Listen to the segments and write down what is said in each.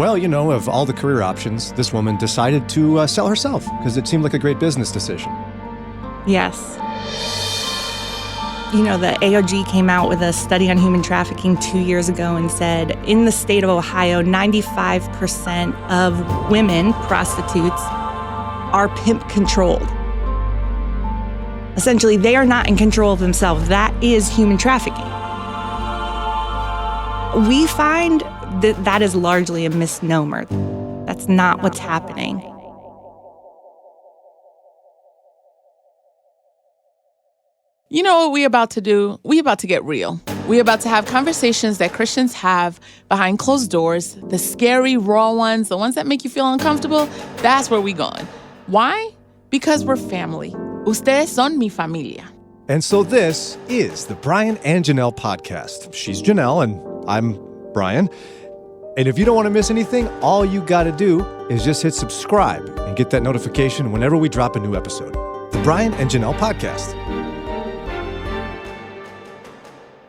Well, of all the career options, this woman decided to sell herself because it seemed like a great business decision. Yes. The AOG came out with a study on human trafficking 2 years ago and said in the state of Ohio, 95% of women prostitutes are pimp controlled. Essentially, they are not in control of themselves. That is human trafficking. We find that is largely a misnomer. That's not what's happening. You know what we about to do? We about to get real. We about to have conversations that Christians have behind closed doors, the scary, raw ones, the ones that make you feel uncomfortable. That's where we going. Why? Because we're family. Ustedes son mi familia. And so this is the Brian and Janelle podcast. She's Janelle and I'm Brian. And if you don't want to miss anything, all you got to do is just hit subscribe and get that notification whenever we drop a new episode. The Brian and Janelle podcast.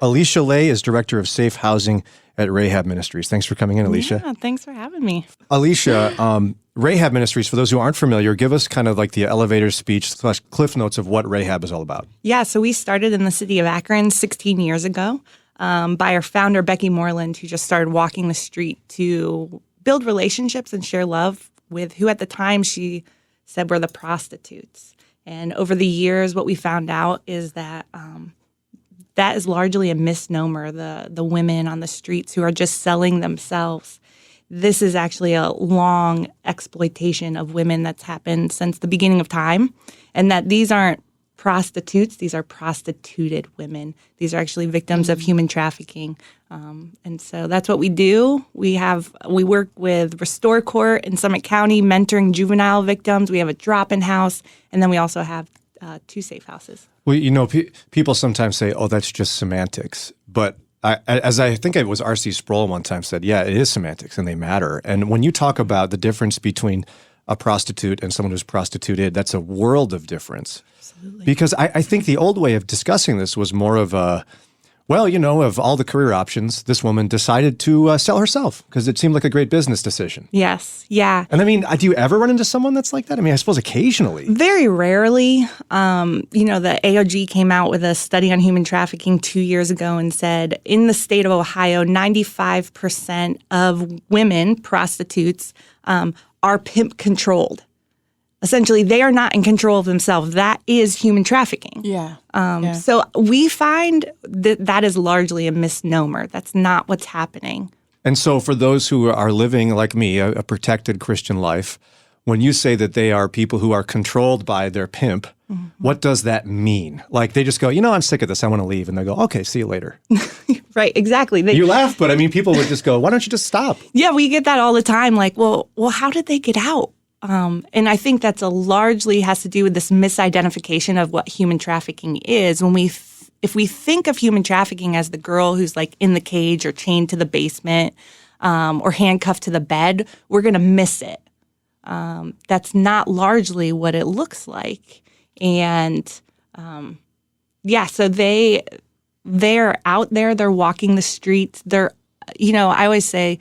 Alicia Lay is Director of Safe Housing at Rehab Ministries. Thanks for coming in, Alicia. Yeah, thanks for having me. Alicia, Rehab Ministries, for those who aren't familiar, give us kind of like the elevator speech / cliff notes of what Rehab is all about. Yeah, so we started in the city of Akron 16 years ago by our founder, Becky Moreland, who just started walking the street to build relationships and share love with who at the time she said were the prostitutes. And over the years, what we found out is that that is largely a misnomer, the women on the streets who are just selling themselves. This is actually a long exploitation of women that's happened since the beginning of time, and that these aren't prostitutes, these are prostituted women. These are actually victims of human trafficking. And so that's what we do. We work with Restore Court in Summit County, mentoring juvenile victims. We have a drop-in house, and then we also have 2 safe houses. Well, people sometimes say, oh, that's just semantics. But as I think it was R.C. Sproul one time said, yeah, it is semantics and they matter. And when you talk about the difference between a prostitute and someone who's prostituted, that's a world of difference. Absolutely. Because I think the old way of discussing this was more of a, well, of all the career options, this woman decided to sell herself because it seemed like a great business decision. Yes, yeah. And do you ever run into someone that's like that? I suppose occasionally. Very rarely. The AOG came out with a study on human trafficking 2 years ago and said in the state of Ohio, 95% of women prostitutes are pimp controlled. Essentially, they are not in control of themselves. That is human trafficking. Yeah. So we find that is largely a misnomer. That's not what's happening. And so for those who are living, like me, a protected Christian life, when you say that they are people who are controlled by their pimp, what does that mean? Like they just go, I'm sick of this, I want to leave. And they go, okay, see you later. Right, exactly. You laugh, but people would just go, why don't you just stop? Yeah, we get that all the time. Like, well, how did they get out? And I think that's largely has to do with this misidentification of what human trafficking is. If we think of human trafficking as the girl who's like in the cage or chained to the basement or handcuffed to the bed, we're going to miss it. That's not largely what it looks like. And so they're out there, they're walking the streets. They're, I always say,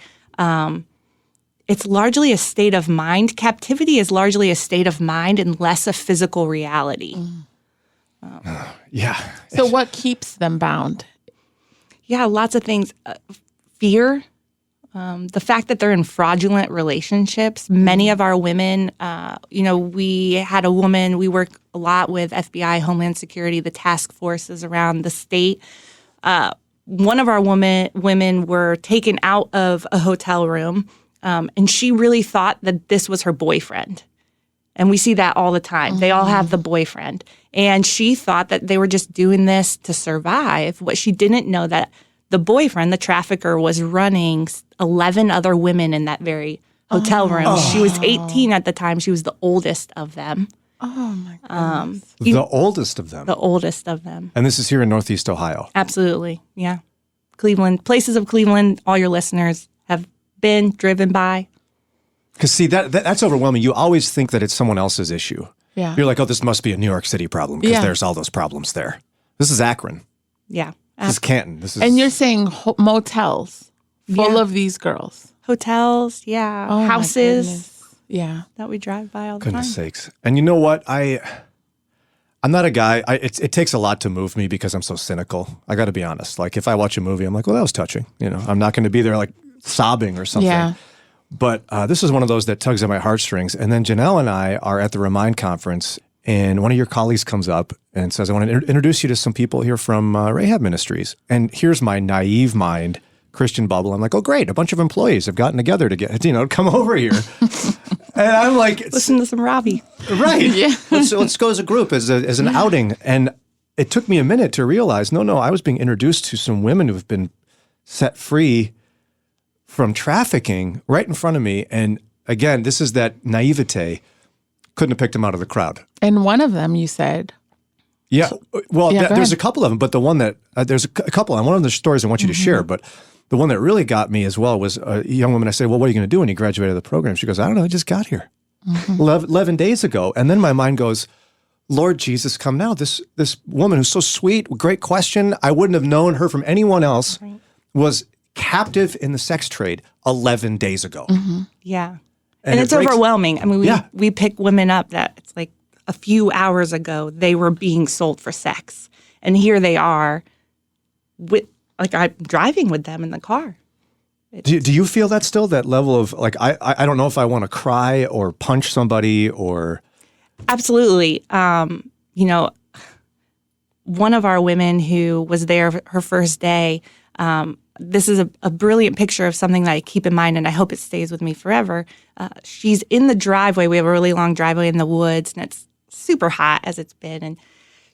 it's largely a state of mind. Captivity is largely a state of mind and less a physical reality. Yeah. So what keeps them bound? Yeah, lots of things. Fear, the fact that they're in fraudulent relationships. Many of our women, we had a woman, we work a lot with FBI, Homeland Security, the task forces around the state. One of our women were taken out of a hotel room. And she really thought that this was her boyfriend. And we see that all the time. They all have the boyfriend. And she thought that they were just doing this to survive. What she didn't know that the boyfriend, the trafficker, was running 11 other women in that very hotel room. She was 18 at the time. She was the oldest of them. Oh, my goodness. The oldest of them? The oldest of them. And this is here in Northeast Ohio? Absolutely, yeah. Cleveland, places of Cleveland, all your listeners have been driven by. Because see, that's overwhelming. You always think that it's someone else's issue. Yeah. You're like, oh, this must be a New York City problem because there's all those problems there. This is Akron. Yeah. This is Canton. And you're saying motels full of these girls. hotels, Oh, my houses goodness. Yeah. that we drive by all the Goodness time. sakes. And you know what? I'm not a guy. It takes a lot to move me because I'm so cynical. I got to be honest. Like if I watch a movie, I'm like, well, that was touching. I'm not going to be there like sobbing or something. Yeah. But this is one of those that tugs at my heartstrings. And then Janelle and I are at the Remind conference, and one of your colleagues comes up and says, I want to introduce you to some people here from Rahab Ministries. And here's my naive mind, Christian bubble. I'm like, oh, great. A bunch of employees have gotten together to come over here. And I'm like, Listen to some Robbie. right. Yeah. Let's go as a group, as an outing. And it took me a minute to realize, no, I was being introduced to some women who have been set free from trafficking right in front of me. And again, this is that naivete. Couldn't have picked them out of the crowd. And one of them, you said. Yeah. Well, Yeah, go there's ahead. a couple of them, but the one that, there's a couple, and one of the stories I want you to share, but the one that really got me as well was a young woman. I said, well, what are you going to do when you graduate the program? She goes, I don't know, I just got here 11 days ago. And then my mind goes, Lord Jesus, come now. This woman who's so sweet, great question. I wouldn't have known her from anyone else, was captive in the sex trade 11 days ago. Yeah. And it it's breaks- overwhelming. I mean, Yeah. we pick women up that it's like a few hours ago, they were being sold for sex. And here they are I'm driving with them in the car. Do you feel that still, that level of like, I don't know if I want to cry or punch somebody or... Absolutely. One of our women who was there her first day, this is a brilliant picture of something that I keep in mind, and I hope it stays with me forever. She's in the driveway. We have a really long driveway in the woods, and it's super hot as it's been. And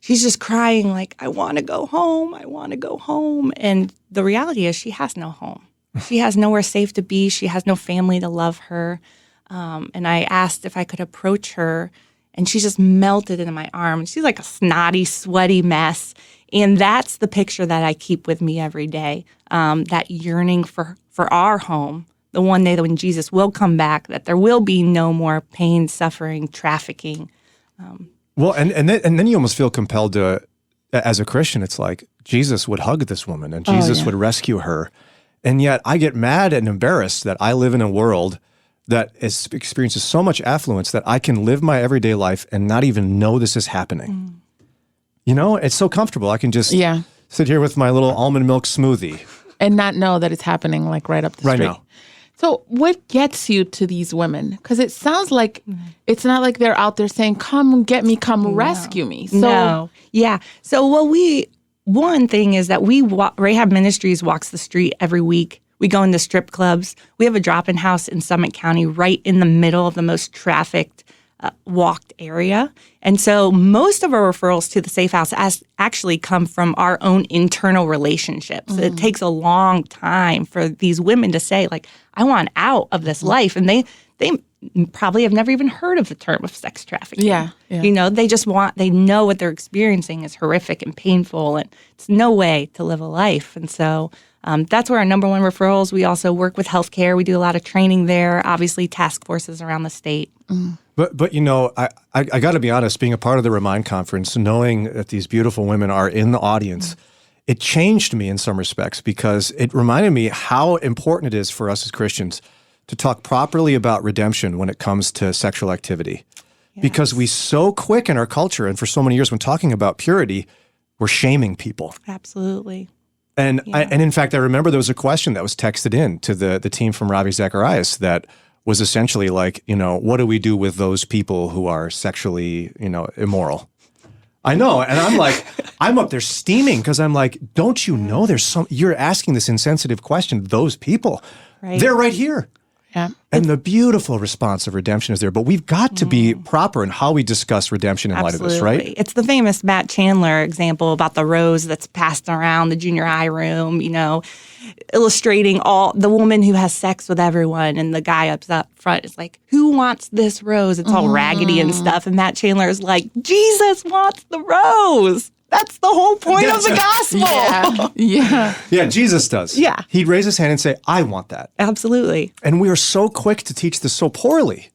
she's just crying like, I want to go home. I want to go home. And the reality is she has no home. She has nowhere safe to be. She has no family to love her. And I asked if I could approach her, and she just melted into my arms. She's like a snotty, sweaty mess. And that's the picture that I keep with me every day, that yearning for our home, the one day that when Jesus will come back, that there will be no more pain, suffering, trafficking. Well, and then you almost feel compelled to, as a Christian, it's like Jesus would hug this woman and Jesus would rescue her. And yet I get mad and embarrassed that I live in a world that experiences so much affluence that I can live my everyday life and not even know this is happening. It's so comfortable. I can just sit here with my little almond milk smoothie. And not know that it's happening like right up the Right street. now. So what gets you to these women? Because it sounds like it's not like they're out there saying, come get me, come rescue me. So No. Yeah. So one thing is that Rehab Ministries walks the street every week. We go into strip clubs. We have a drop-in house in Summit County right in the middle of the most trafficked, walked area. And so most of our referrals to the Safe House actually come from our own internal relationships. It takes a long time for these women to say, like, I want out of this life. And they probably have never even heard of the term of sex trafficking. Yeah. They know what they're experiencing is horrific and painful, and it's no way to live a life. And so that's where our number one referrals. We also work with healthcare. We do a lot of training there, obviously task forces around the state. But I got to be honest, being a part of the Remind conference, knowing that these beautiful women are in the audience, it changed me in some respects because it reminded me how important it is for us as Christians to talk properly about redemption when it comes to sexual activity. Yes. Because we so quick in our culture, and for so many years when talking about purity, we're shaming people. Absolutely. And in fact, I remember there was a question that was texted in to the team from Ravi Zacharias that was essentially like, what do we do with those people who are sexually, immoral? I know. And I'm like, I'm up there steaming because I'm like, don't you know you're asking this insensitive question, those people, they're right here. Yeah. And the beautiful response of redemption is there. But we've got to be proper in how we discuss redemption in light of this, right? It's the famous Matt Chandler example about the rose that's passed around the junior high room, illustrating all the woman who has sex with everyone. And the guy up front is like, who wants this rose? It's all raggedy and stuff. And Matt Chandler is like, Jesus wants the rose. That's the whole point of the gospel. Yeah, Jesus does. Yeah. He'd raise his hand and say, I want that. Absolutely. And we are so quick to teach this so poorly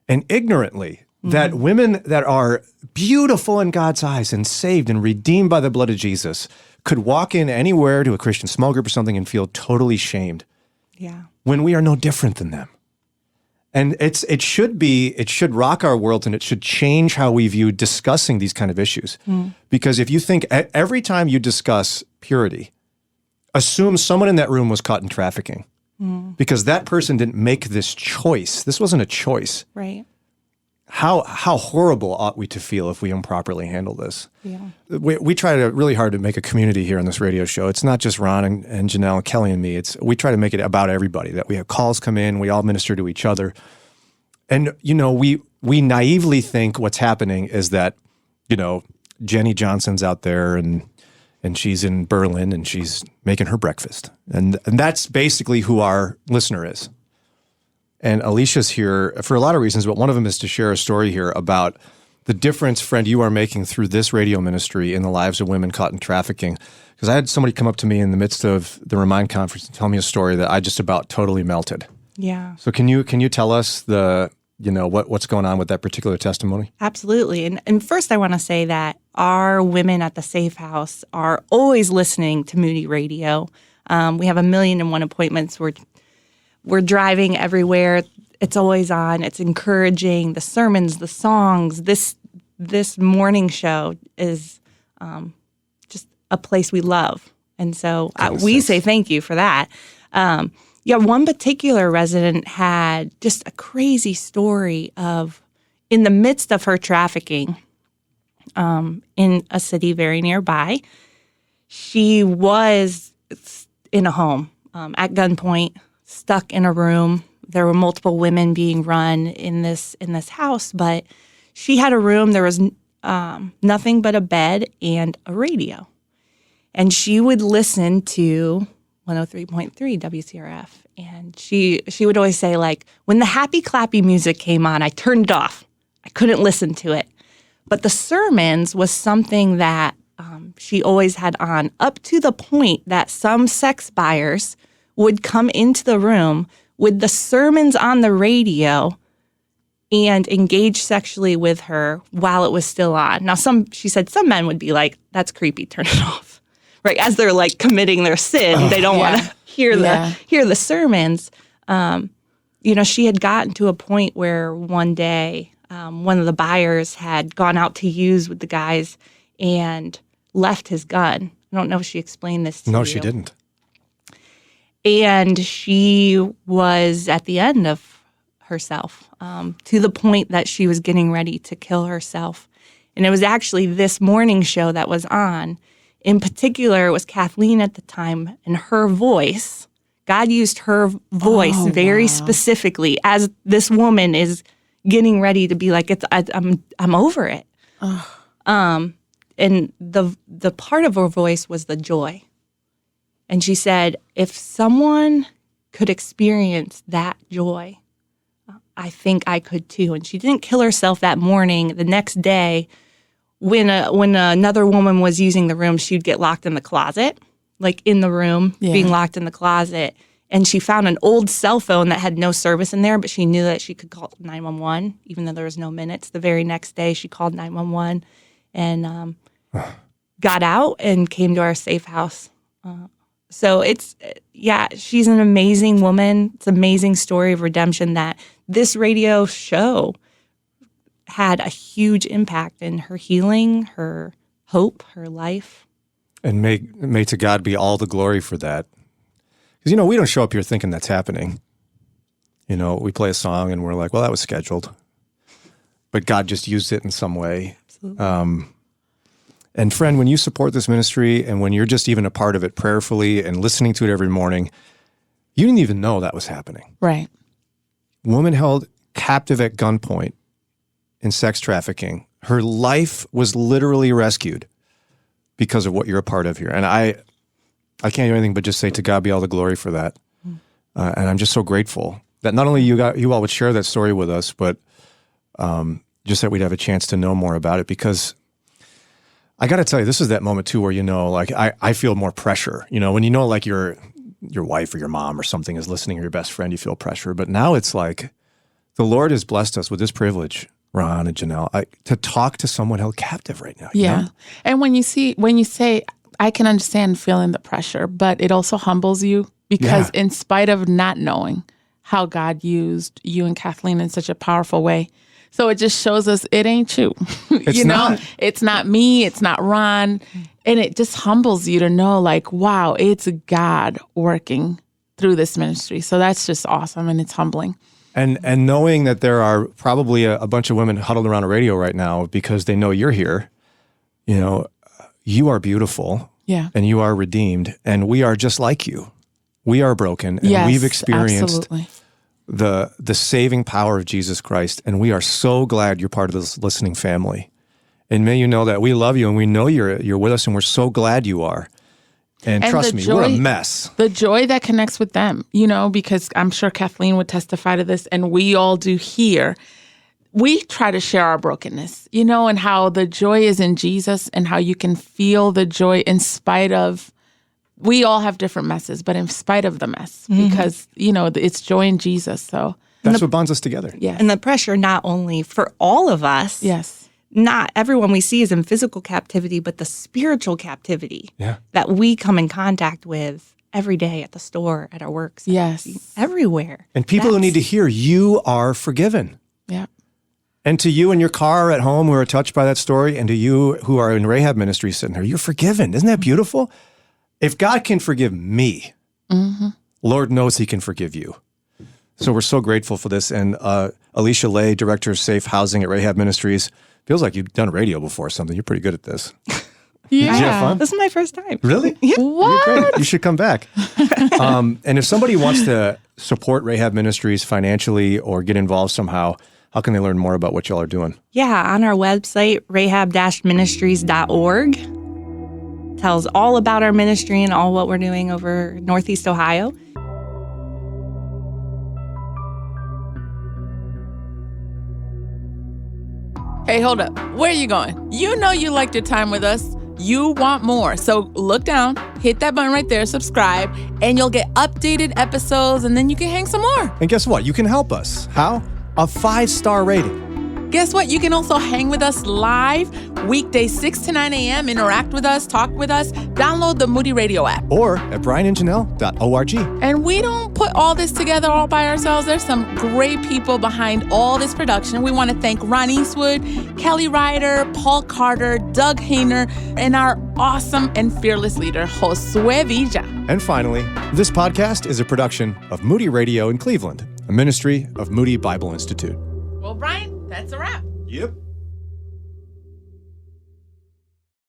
and ignorantly that women that are beautiful in God's eyes and saved and redeemed by the blood of Jesus could walk in anywhere to a Christian small group or something and feel totally shamed. Yeah. when we are no different than them. And it should rock our world, and it should change how we view discussing these kind of issues. Because if you think every time you discuss purity, assume someone in that room was caught in trafficking, because that person didn't make this choice. This wasn't a choice. Right. How horrible ought we to feel if we improperly handle this? Yeah. We try really hard to make a community here on this radio show. It's not just Ron and Janelle and Kelly and me. We try to make it about everybody, that we have calls come in, we all minister to each other. And, we naively think what's happening is that, Jenny Johnson's out there and she's in Berlin and she's making her breakfast. And that's basically who our listener is. And Alicia's here for a lot of reasons, but one of them is to share a story here about the difference, friend, you are making through this radio ministry in the lives of women caught in trafficking. Because I had somebody come up to me in the midst of the Remind conference and tell me a story that I just about totally melted. Yeah. So can you tell us what's going on with that particular testimony? Absolutely. And first I want to say that our women at the Safe House are always listening to Moody Radio. We have 1,000,001 appointments. We're driving everywhere. It's always on. It's encouraging. The sermons, the songs. This morning show is just a place we love. And so we say thank you for that. One particular resident had just a crazy story of, in the midst of her trafficking in a city very nearby, she was in a home at gunpoint, stuck in a room. There were multiple women being run in this house, but she had a room. There was nothing but a bed and a radio. And she would listen to 103.3 WCRF. And she would always say, like, when the happy clappy music came on, I turned it off. I couldn't listen to it. But the sermons was something that she always had on, up to the point that some sex buyers would come into the room with the sermons on the radio and engage sexually with her while it was still on. Now, she said some men would be like, that's creepy, turn it off. Right, as they're like committing their sin, they don't want to hear the sermons. She had gotten to a point where one day one of the buyers had gone out to use with the guys and left his gun. I don't know if she explained this to you. No, she didn't. And she was at the end of herself, to the point that she was getting ready to kill herself. And it was actually this morning show that was on. In particular, it was Kathleen at the time, and her voice, God used her voice very specifically as this woman is getting ready to be like, I'm over it. And the part of her voice was the joy. And she said, if someone could experience that joy, I think I could too. And she didn't kill herself that morning. The next day, when another woman was using the room, she'd get locked in the closet, like in the room, being locked in the closet. And she found an old cell phone that had no service in there, but she knew that she could call 911, even though there was no minutes. The very next day, she called 911 and got out and came to our safe house. So she's an amazing woman. It's an amazing story of redemption that this radio show had a huge impact in her healing, her hope, her life. And may to God be all the glory for that. Because, we don't show up here thinking that's happening. We play a song and we're like, well, that was scheduled. But God just used it in some way. Absolutely. And friend, when you support this ministry and when you're just even a part of it prayerfully and listening to it every morning, you didn't even know that was happening. Right. Woman held captive at gunpoint in sex trafficking. Her life was literally rescued because of what you're a part of here. And I can't do anything but just say to God be all the glory for that. And I'm just so grateful that not only you all would share that story with us, but just that we'd have a chance to know more about it. Because I got to tell you, this is that moment too where, I feel more pressure. When like your wife or your mom or something is listening, or your best friend, you feel pressure. But now it's like the Lord has blessed us with this privilege, Ron and Janelle, to talk to someone held captive right now. Yeah. And when you say, I can understand feeling the pressure, but it also humbles you because in spite of not knowing how God used you and Kathleen in such a powerful way. So it just shows us it ain't you. It's not. It's not me. It's not Ron. And it just humbles you to know, like, wow, it's God working through this ministry. So that's just awesome, and it's humbling. And knowing that there are probably a bunch of women huddled around a radio right now because they know you're here, you are beautiful. Yeah. And you are redeemed, and we are just like you. We are broken, and Yes, we've experienced absolutely. the saving power of Jesus Christ, and we are so glad you're part of this listening family. And may you know that we love you, and we know you're with us, and we're so glad you are. And trust me, we're a mess. The joy that connects with them, because I'm sure Kathleen would testify to this, and we all do here. We try to share our brokenness, and how the joy is in Jesus, and how you can feel the joy in spite of, we all have different messes, but in spite of the mess, because, it's joy in Jesus. So that's what bonds us together. Yes. And the pressure not only for all of us. Yes. Not everyone we see is in physical captivity, but the spiritual captivity that we come in contact with every day at the store, at our work, yes, everywhere. And people who need to hear you are forgiven. Yeah. And to you in your car at home who are touched by that story, and to you who are in Rehab Ministries sitting there, you're forgiven. Isn't that beautiful? If God can forgive me, Lord knows he can forgive you. So we're so grateful for this. And Alicia Lay, Director of Safe Housing at Rehab Ministries, feels like you've done radio before or something. You're pretty good at this. Yeah. Did you have fun? This is my first time. Really? Yeah. What? You're great. You should come back. And if somebody wants to support Rehab Ministries financially or get involved somehow, how can they learn more about what y'all are doing? Yeah, on our website, rahab-ministries.org. Tells all about our ministry and all what we're doing over Northeast Ohio. Hey, hold up. Where are you going? You know you liked your time with us. You want more. So look down, hit that button right there, subscribe, and you'll get updated episodes, and then you can hang some more. And guess what? You can help us. How? A 5-star rating. Guess what? You can also hang with us live, weekdays 6 to 9 a.m., interact with us, talk with us, download the Moody Radio app. Or at brianandjanelle.org. And we don't put all this together all by ourselves. There's some great people behind all this production. We want to thank Ron Eastwood, Kelly Ryder, Paul Carter, Doug Hayner, and our awesome and fearless leader, Josue Villa. And finally, this podcast is a production of Moody Radio in Cleveland, a ministry of Moody Bible Institute. Well, Brian, that's a wrap. Yep.